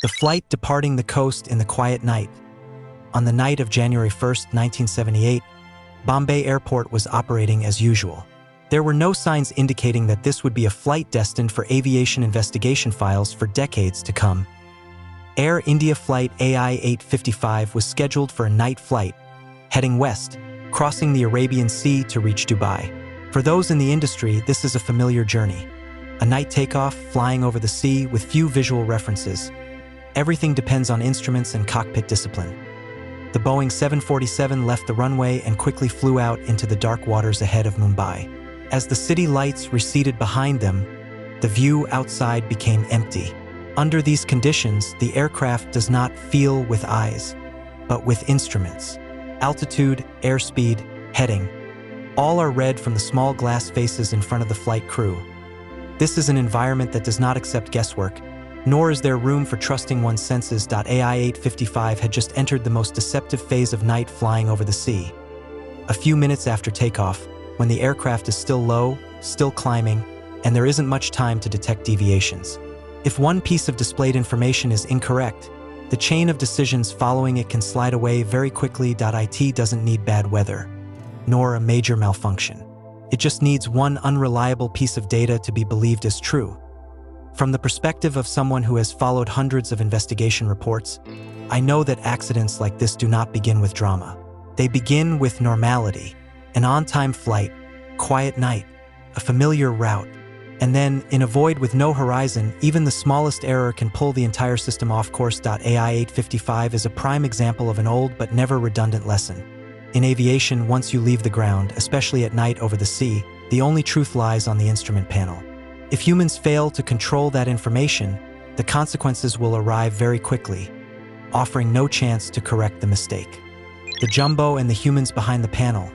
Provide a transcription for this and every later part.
The flight departing the coast in the quiet night. On the night of January 1st, 1978, Bombay Airport was operating as usual. There were no signs indicating that this would be a flight destined for aviation investigation files for decades to come. Air India flight AI-855 was scheduled for a night flight, heading west, crossing the Arabian Sea to reach Dubai. For those in the industry, this is a familiar journey. A night takeoff, flying over the sea with few visual references. Everything depends on instruments and cockpit discipline. The Boeing 747 left the runway and quickly flew out into the dark waters ahead of Mumbai. As the city lights receded behind them, the view outside became empty. Under these conditions, the aircraft does not feel with eyes, but with instruments. Altitude, airspeed, heading. All are read from the small glass faces in front of the flight crew. This is an environment that does not accept guesswork, nor is there room for trusting one's senses. AI-855 had just entered the most deceptive phase of night flying over the sea. A few minutes after takeoff, when the aircraft is still low, still climbing, and there isn't much time to detect deviations. If one piece of displayed information is incorrect, the chain of decisions following it can slide away very quickly. It doesn't need bad weather, nor a major malfunction. It just needs one unreliable piece of data to be believed as true. From the perspective of someone who has followed hundreds of investigation reports, I know that accidents like this do not begin with drama. They begin with normality, an on-time flight, quiet night, a familiar route, and then, in a void with no horizon, even the smallest error can pull the entire system off course. AI-855 is a prime example of an old but never redundant lesson. In aviation, once you leave the ground, especially at night over the sea, the only truth lies on the instrument panel. If humans fail to control that information, the consequences will arrive very quickly, offering no chance to correct the mistake. The jumbo and the humans behind the panel.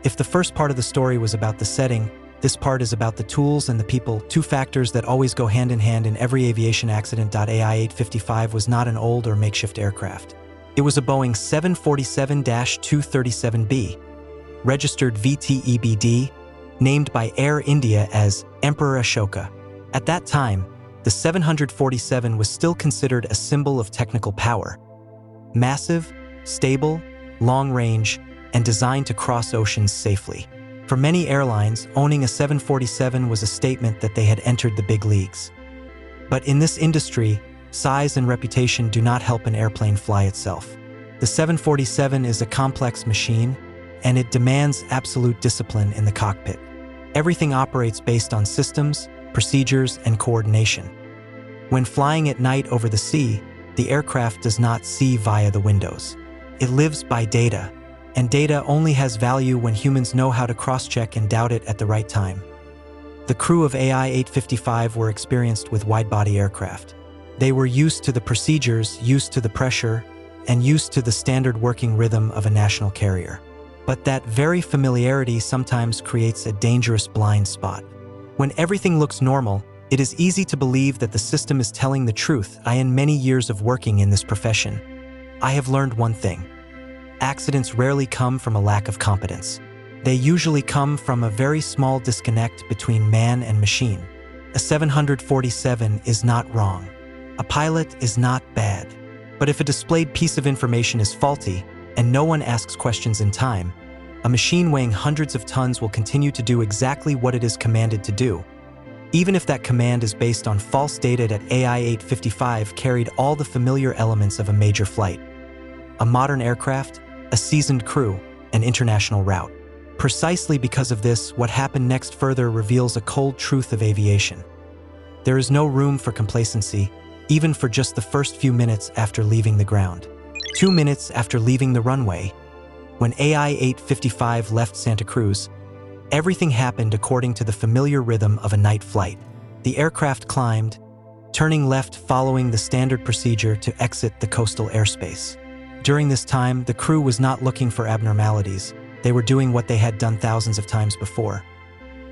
If the first part of the story was about the setting, this part is about the tools and the people, two factors that always go hand in hand in every aviation accident. AI-855 was not an old or makeshift aircraft. It was a Boeing 747-237B, registered VTEBD, named by Air India as Emperor Ashoka. At that time, the 747 was still considered a symbol of technical power. Massive, stable, long-range, and designed to cross oceans safely. For many airlines, owning a 747 was a statement that they had entered the big leagues. But in this industry, size and reputation do not help an airplane fly itself. The 747 is a complex machine, and it demands absolute discipline in the cockpit. Everything operates based on systems, procedures, and coordination. When flying at night over the sea, the aircraft does not see via the windows. It lives by data, and data only has value when humans know how to cross-check and doubt it at the right time. The crew of AI-855 were experienced with wide-body aircraft. They were used to the procedures, used to the pressure, and used to the standard working rhythm of a national carrier. But that very familiarity sometimes creates a dangerous blind spot. When everything looks normal, it is easy to believe that the system is telling the truth. In many years of working in this profession, I have learned one thing. Accidents rarely come from a lack of competence. They usually come from a very small disconnect between man and machine. A 747 is not wrong. A pilot is not bad. But if a displayed piece of information is faulty, and no one asks questions in time, a machine weighing hundreds of tons will continue to do exactly what it is commanded to do. Even if that command is based on false data. That AI-855 carried all the familiar elements of a major flight. A modern aircraft, a seasoned crew, an international route. Precisely because of this, what happened next further reveals a cold truth of aviation. There is no room for complacency, even for just the first few minutes after leaving the ground. 2 minutes after leaving the runway, when AI-855 left Santa Cruz, everything happened according to the familiar rhythm of a night flight. The aircraft climbed, turning left following the standard procedure to exit the coastal airspace. During this time, the crew was not looking for abnormalities. They were doing what they had done thousands of times before.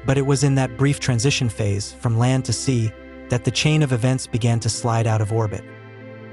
But it was in that brief transition phase, from land to sea, that the chain of events began to slide out of orbit.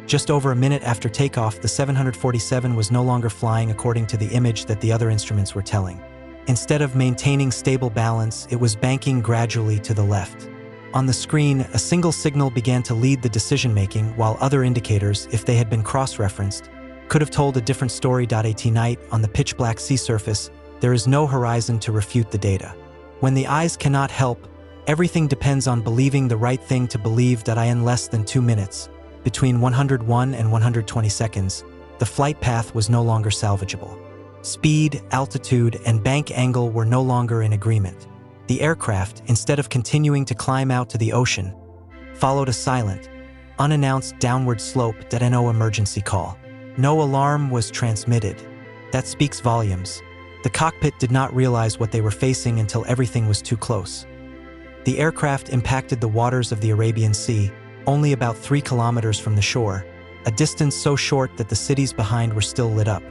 Just over a minute after takeoff, the 747 was no longer flying according to the image that the other instruments were telling. Instead of maintaining stable balance, it was banking gradually to the left. On the screen, a single signal began to lead the decision-making, while other indicators, if they had been cross-referenced, could have told a different story. At night, on the pitch-black sea surface, there is no horizon to refute the data. When the eyes cannot help, everything depends on believing the right thing to believe. In less than 2 minutes, between 101 and 120 seconds, the flight path was no longer salvageable. Speed, altitude, and bank angle were no longer in agreement. The aircraft, instead of continuing to climb out to the ocean, followed a silent, unannounced downward slope. No emergency call. No alarm was transmitted. That speaks volumes. The cockpit did not realize what they were facing until everything was too close. The aircraft impacted the waters of the Arabian Sea, only about 3 kilometers from the shore, a distance so short that the cities behind were still lit up.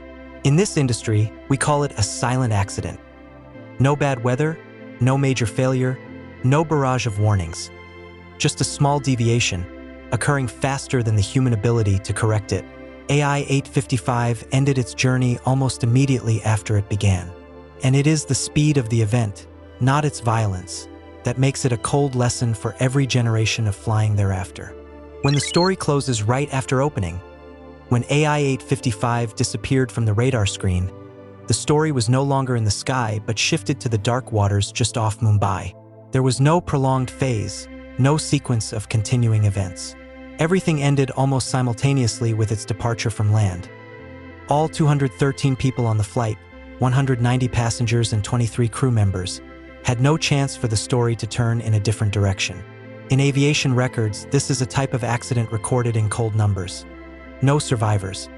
In this industry, we call it a silent accident. No bad weather, no major failure, no barrage of warnings. Just a small deviation, occurring faster than the human ability to correct it. AI-855 ended its journey almost immediately after it began. And it is the speed of the event, not its violence, that makes it a cold lesson for every generation of flying thereafter. When the story closes right after opening, when AI-855 disappeared from the radar screen, the story was no longer in the sky but shifted to the dark waters just off Mumbai. There was no prolonged phase, no sequence of continuing events. Everything ended almost simultaneously with its departure from land. All 213 people on the flight, 190 passengers and 23 crew members, had no chance for the story to turn in a different direction. In aviation records, this is a type of accident recorded in cold numbers. No survivors.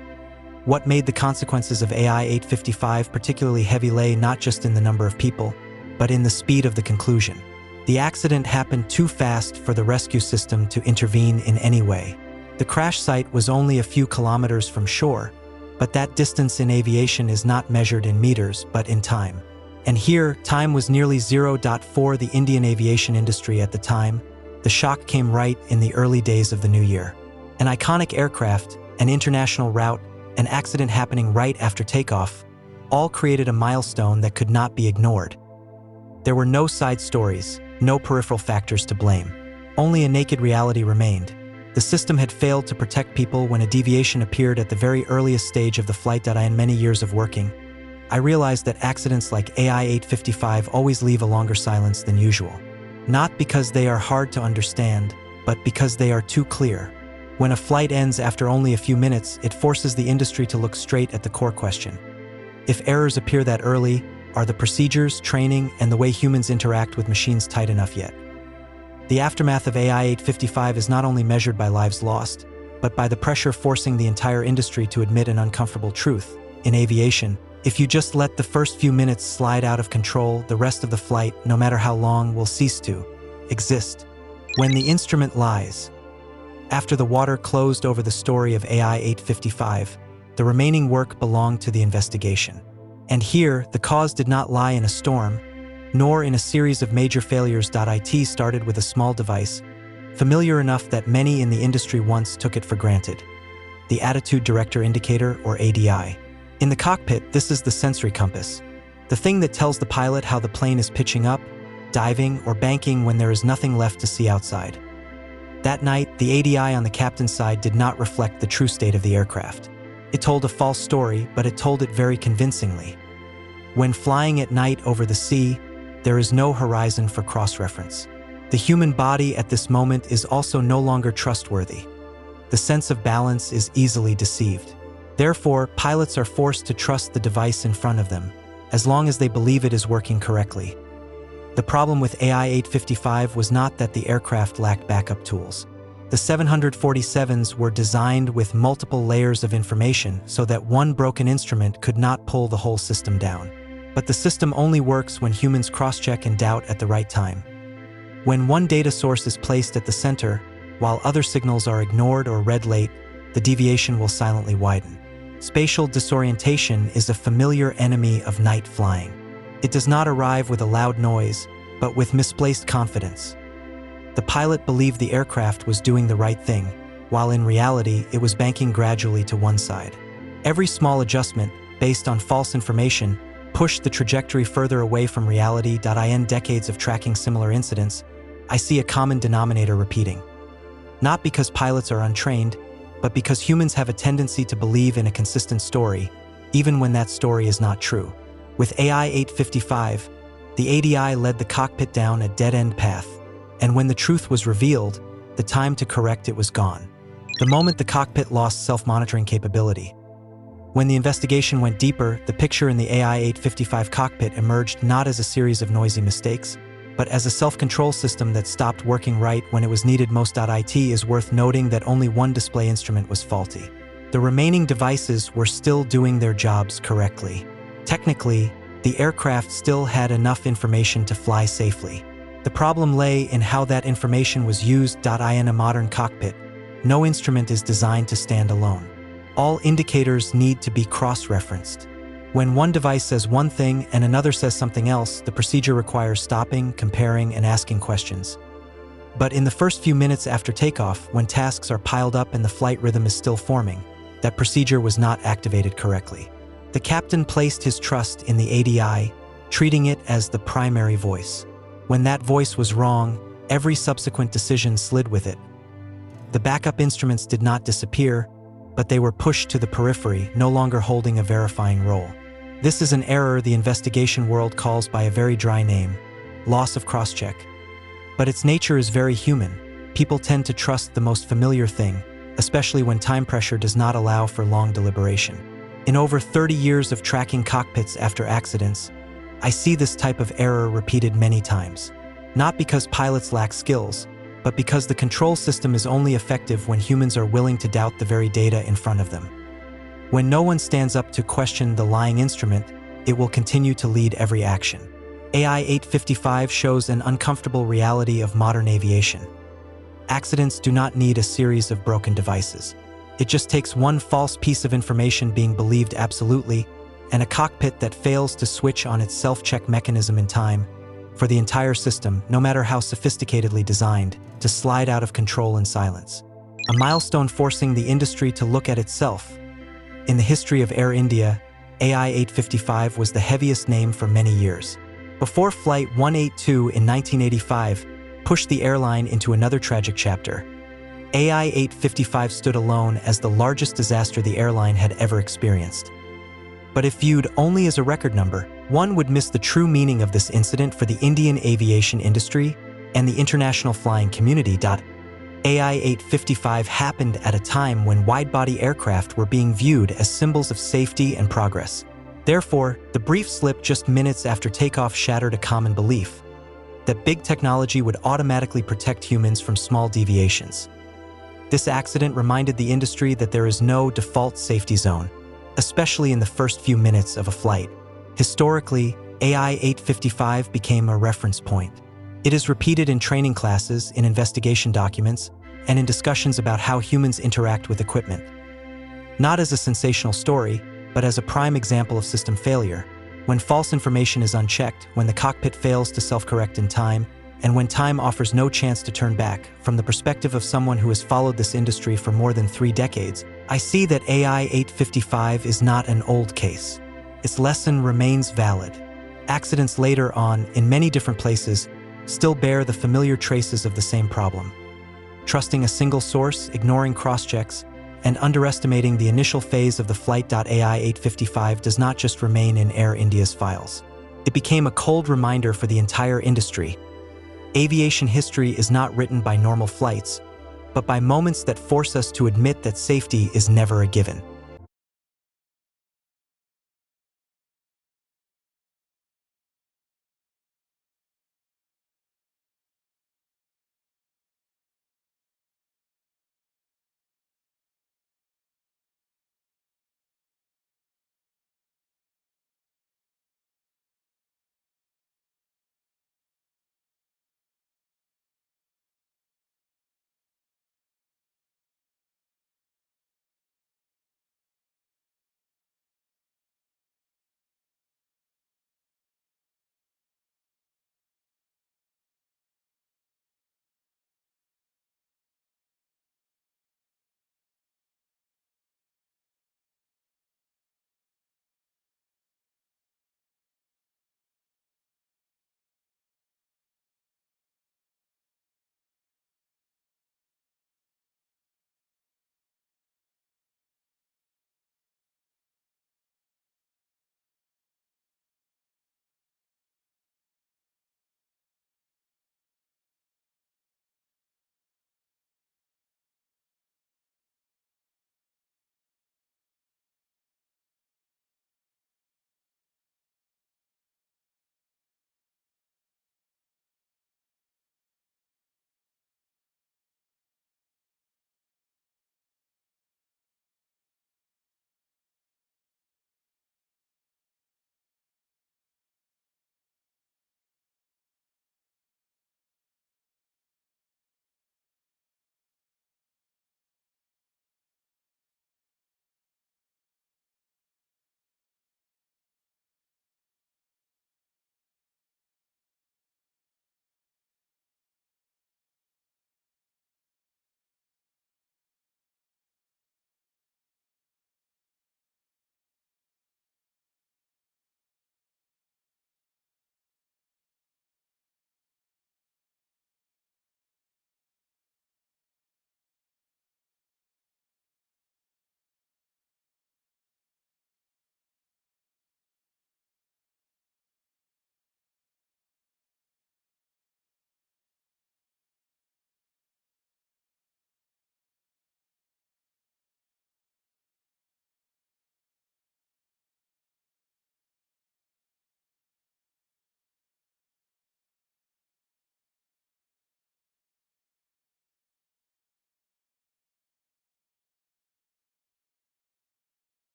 What made the consequences of AI-855 particularly heavy lay not just in the number of people, but in the speed of the conclusion. The accident happened too fast for the rescue system to intervene in any way. The crash site was only a few kilometers from shore, but that distance in aviation is not measured in meters, but in time. And here, time was nearly 0. For the Indian aviation industry at the time, the shock came right in the early days of the new year. An iconic aircraft, an international route, an accident happening right after takeoff, all created a milestone that could not be ignored. There were no side stories, no peripheral factors to blame. Only a naked reality remained. The system had failed to protect people when a deviation appeared at the very earliest stage of the flight. In many years of working, I realized that accidents like AI-855 always leave a longer silence than usual. Not because they are hard to understand, but because they are too clear. When a flight ends after only a few minutes, it forces the industry to look straight at the core question. If errors appear that early, are the procedures, training, and the way humans interact with machines tight enough yet? The aftermath of AI-855 is not only measured by lives lost, but by the pressure forcing the entire industry to admit an uncomfortable truth. In aviation, if you just let the first few minutes slide out of control, the rest of the flight, no matter how long, will cease to exist. When the instrument lies. After the water closed over the story of AI-855, the remaining work belonged to the investigation. And here, the cause did not lie in a storm, nor in a series of major failures. It started with a small device, familiar enough that many in the industry once took it for granted. The Attitude Director Indicator, or ADI. In the cockpit, this is the sensory compass, the thing that tells the pilot how the plane is pitching up, diving, or banking when there is nothing left to see outside. That night, the ADI on the captain's side did not reflect the true state of the aircraft. It told a false story, but it told it very convincingly. When flying at night over the sea, there is no horizon for cross-reference. The human body at this moment is also no longer trustworthy. The sense of balance is easily deceived. Therefore, pilots are forced to trust the device in front of them, as long as they believe it is working correctly. The problem with AI-855 was not that the aircraft lacked backup tools. The 747s were designed with multiple layers of information so that one broken instrument could not pull the whole system down. But the system only works when humans cross-check and doubt at the right time. When one data source is placed at the center, while other signals are ignored or read late, the deviation will silently widen. Spatial disorientation is a familiar enemy of night flying. It does not arrive with a loud noise, but with misplaced confidence. The pilot believed the aircraft was doing the right thing, while in reality it was banking gradually to one side. Every small adjustment, based on false information, pushed the trajectory further away from reality. In decades of tracking similar incidents, I see a common denominator repeating. Not because pilots are untrained, but because humans have a tendency to believe in a consistent story, even when that story is not true. With AI 855, the ADI led the cockpit down a dead-end path, and when the truth was revealed, the time to correct it was gone. The moment the cockpit lost self-monitoring capability. When the investigation went deeper, the picture in the AI 855 cockpit emerged not as a series of noisy mistakes, but as a self-control system that stopped working right when it was needed most. It is worth noting that only one display instrument was faulty. The remaining devices were still doing their jobs correctly. Technically, the aircraft still had enough information to fly safely. The problem lay in how that information was used. In a modern cockpit, no instrument is designed to stand alone. All indicators need to be cross-referenced. When one device says one thing and another says something else, the procedure requires stopping, comparing, and asking questions. But in the first few minutes after takeoff, when tasks are piled up and the flight rhythm is still forming, that procedure was not activated correctly. The captain placed his trust in the ADI, treating it as the primary voice. When that voice was wrong, every subsequent decision slid with it. The backup instruments did not disappear, but they were pushed to the periphery, no longer holding a verifying role. This is an error the investigation world calls by a very dry name: loss of crosscheck. But its nature is very human. People tend to trust the most familiar thing, especially when time pressure does not allow for long deliberation. In over 30 years of tracking cockpits after accidents, I see this type of error repeated many times. Not because pilots lack skills, but because the control system is only effective when humans are willing to doubt the very data in front of them. When no one stands up to question the lying instrument, it will continue to lead every action. AI 855 shows an uncomfortable reality of modern aviation. Accidents do not need a series of broken devices. It just takes one false piece of information being believed absolutely, and a cockpit that fails to switch on its self-check mechanism in time, for the entire system, no matter how sophisticatedly designed, to slide out of control in silence. A milestone forcing the industry to look at itself. In the history of Air India, AI 855 was the heaviest name for many years. Before Flight 182 in 1985 pushed the airline into another tragic chapter, AI 855 stood alone as the largest disaster the airline had ever experienced. But if viewed only as a record number, one would miss the true meaning of this incident for the Indian aviation industry and the international flying community. AI 855 happened at a time when wide-body aircraft were being viewed as symbols of safety and progress. Therefore, the brief slip just minutes after takeoff shattered a common belief that big technology would automatically protect humans from small deviations. This accident reminded the industry that there is no default safety zone, especially in the first few minutes of a flight. Historically, AI 855 became a reference point. It is repeated in training classes, in investigation documents, and in discussions about how humans interact with equipment. Not as a sensational story, but as a prime example of system failure, when false information is unchecked, when the cockpit fails to self-correct in time, and when time offers no chance to turn back. From the perspective of someone who has followed this industry for more than 3 decades, I see that AI 855 is not an old case. Its lesson remains valid. Accidents later on, in many different places, still bear the familiar traces of the same problem. Trusting a single source, ignoring cross-checks, and underestimating the initial phase of the flight. AI 855 does not just remain in Air India's files. It became a cold reminder for the entire industry. Aviation history is not written by normal flights, but by moments that force us to admit that safety is never a given.